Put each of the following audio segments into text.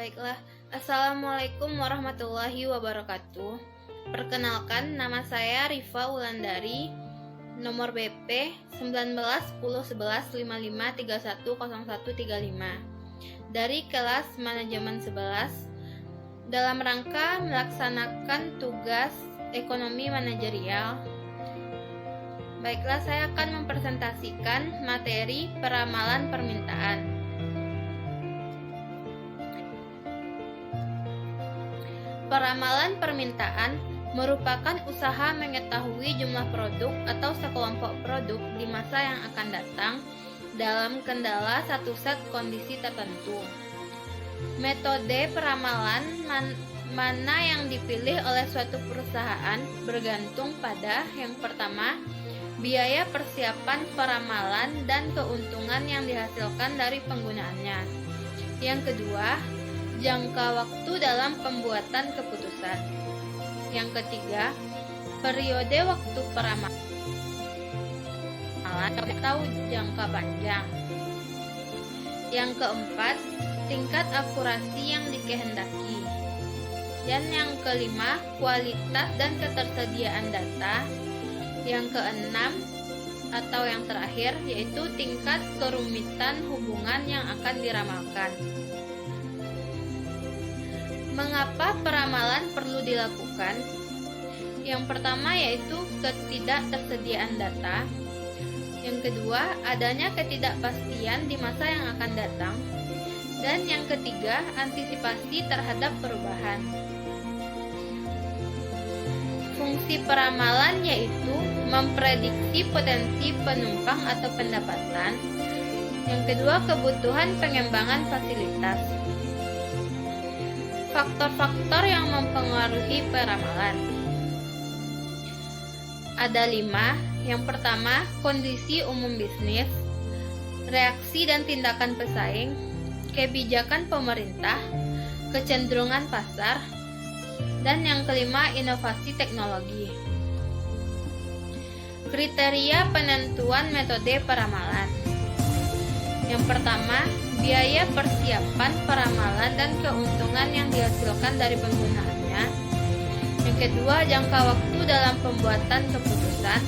Baiklah, Assalamualaikum warahmatullahi wabarakatuh. Perkenalkan, nama saya Rifa Wulandari, nomor BP 19101155310135 dari kelas Manajemen 11 dalam rangka melaksanakan tugas ekonomi manajerial. Baiklah, saya akan mempresentasikan materi peramalan permintaan. Peramalan permintaan merupakan usaha mengetahui jumlah produk atau sekelompok produk di masa yang akan datang dalam kendala satu set kondisi tertentu. Metode peramalan mana yang dipilih oleh suatu perusahaan bergantung pada yang pertama, biaya persiapan peramalan dan keuntungan yang dihasilkan dari penggunaannya. Yang kedua, jangka waktu dalam pembuatan keputusan. Yang ketiga, periode waktu peramalan atau jangka panjang. Yang keempat, tingkat akurasi yang dikehendaki. Dan yang kelima, kualitas dan ketersediaan data. Yang keenam atau yang terakhir yaitu tingkat kerumitan hubungan yang akan diramalkan. Mengapa peramalan perlu dilakukan? Yang pertama yaitu ketidaktersediaan data. Yang kedua, adanya ketidakpastian di masa yang akan datang. Dan yang ketiga, antisipasi terhadap perubahan. Fungsi peramalan yaitu memprediksi potensi penumpang atau pendapatan. Yang kedua, kebutuhan pengembangan fasilitas. Faktor-faktor yang mempengaruhi peramalan ada 5. Yang pertama, kondisi umum bisnis, reaksi dan tindakan pesaing, kebijakan pemerintah, kecenderungan pasar, dan yang kelima, inovasi teknologi. Kriteria penentuan metode peramalan. Yang pertama, biaya persiapan peramalan dan keuntungan yang dihasilkan dari penggunaannya. Yang kedua, jangka waktu dalam pembuatan keputusan.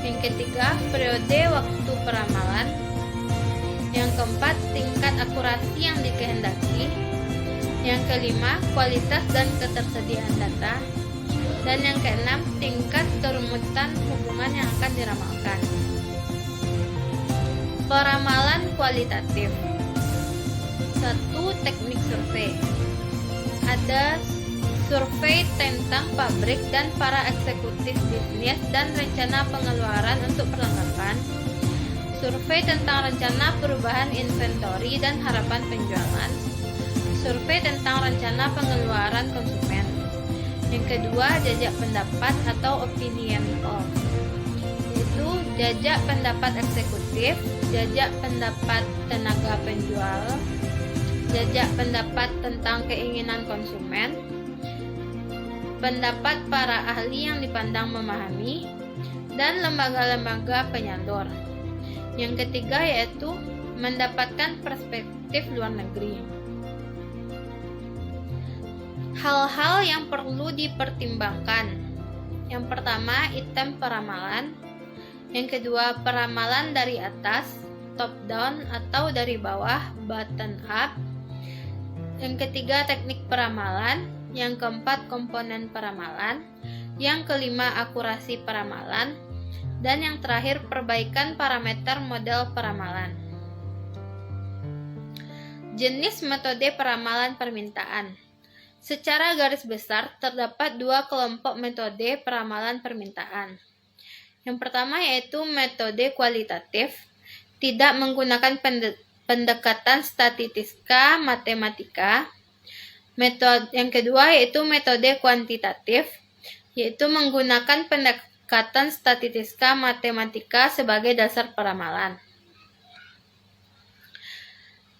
Yang ketiga, periode waktu peramalan. Yang keempat, tingkat akurasi yang dikehendaki. Yang kelima, kualitas dan ketersediaan data. Dan yang keenam, tingkat kerumitan hubungan yang akan diramalkan. Peramalan kualitatif. 1. Teknik survei. Ada survei tentang pabrik dan para eksekutif bisnis dan rencana pengeluaran untuk perlengkapan. Survei tentang rencana perubahan inventory dan harapan penjualan. Survei tentang rencana pengeluaran konsumen. Yang kedua, jajak pendapat atau opinion poll. Yaitu jajak pendapat eksekutif, jajak pendapat tenaga penjual, jajak pendapat tentang keinginan konsumen, pendapat para ahli yang dipandang memahami, dan lembaga-lembaga penyalur. Yang ketiga yaitu mendapatkan perspektif luar negeri. Hal-hal yang perlu dipertimbangkan. Yang pertama, item peramalan. Yang kedua, peramalan dari atas, top down atau dari bawah, bottom up. Yang ketiga, teknik peramalan. Yang keempat, komponen peramalan. Yang kelima, akurasi peramalan. Dan yang terakhir, perbaikan parameter model peramalan. Jenis metode peramalan permintaan. Secara garis besar, terdapat 2 kelompok metode peramalan permintaan. Yang pertama yaitu metode kualitatif, tidak menggunakan pendekatan statistika matematika. Yang kedua yaitu metode kuantitatif, yaitu menggunakan pendekatan statistika matematika sebagai dasar peramalan.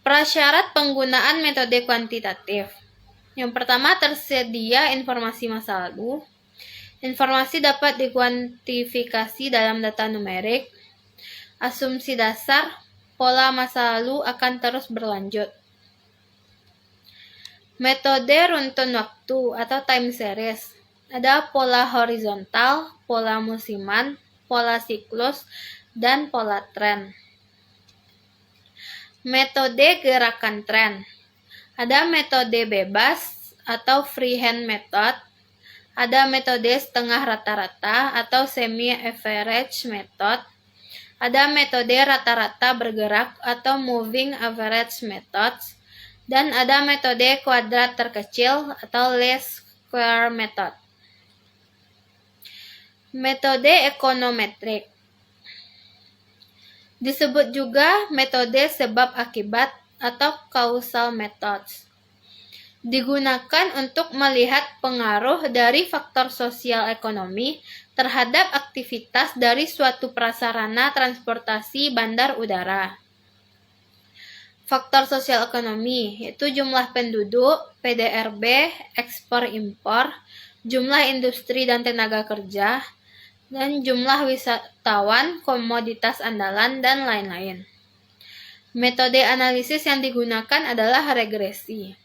Prasyarat penggunaan metode kuantitatif. Yang pertama, tersedia informasi masa lalu. Informasi dapat dikuantifikasi dalam data numerik. Asumsi dasar, pola masa lalu akan terus berlanjut. Metode runtun waktu atau time series. Ada pola horizontal, pola musiman, pola siklus, dan pola tren. Metode gerakan tren. Ada metode bebas atau freehand method. Ada metode setengah rata-rata atau semi-average method. Ada metode rata-rata bergerak atau moving average methods. Dan ada metode kuadrat terkecil atau least square method. Metode ekonometrik disebut juga metode sebab akibat atau causal methods. Digunakan untuk melihat pengaruh dari faktor sosial ekonomi terhadap aktivitas dari suatu prasarana transportasi bandar udara. Faktor sosial ekonomi yaitu jumlah penduduk, PDRB, ekspor-impor, jumlah industri dan tenaga kerja, dan jumlah wisatawan, komoditas andalan, dan lain-lain. Metode analisis yang digunakan adalah regresi.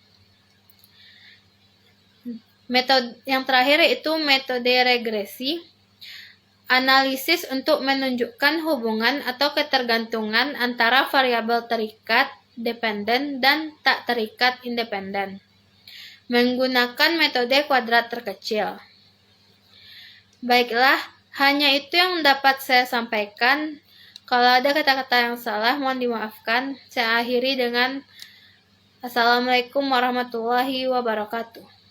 Metode yang terakhir yaitu metode regresi. Analisis untuk menunjukkan hubungan atau ketergantungan antara variabel terikat, dependen, dan tak terikat, independen. Menggunakan metode kuadrat terkecil. Baiklah, hanya itu yang dapat saya sampaikan. Kalau ada kata-kata yang salah, mohon dimaafkan. Saya akhiri dengan Assalamualaikum warahmatullahi wabarakatuh.